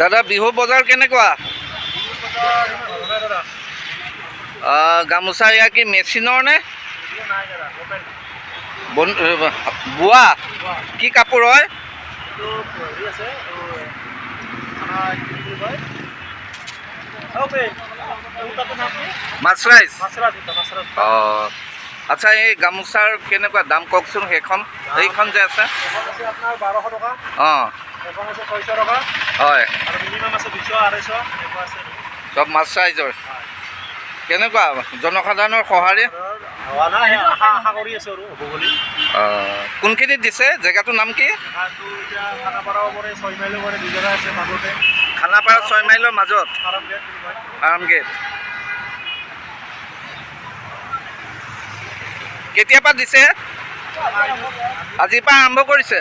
দাদা বিহু বজাৰ কেনেকুৱা? গামোচা এয়া কি মেচিনৰ নে বোৱা? কি কাপোৰ হয়? মাছৰাইজ। অঁ আচ্ছা, এই গামোচাৰ কেনেকুৱা দাম কওকচোন? সেইখন এইখন যে আছে অঁ হয়, চব মাছৰাইজৰ। কেনেকুৱা জনসাধাৰণৰ সঁহাৰি? কোনখিনিত দিছে? জেগাটোৰ নাম কি? খানাপাৰা 6 মাইলৰ মাজত ফাৰ্ম গেট। কেতিয়াৰ পৰা দিছে? আজিৰ পৰা আৰম্ভ কৰিছে?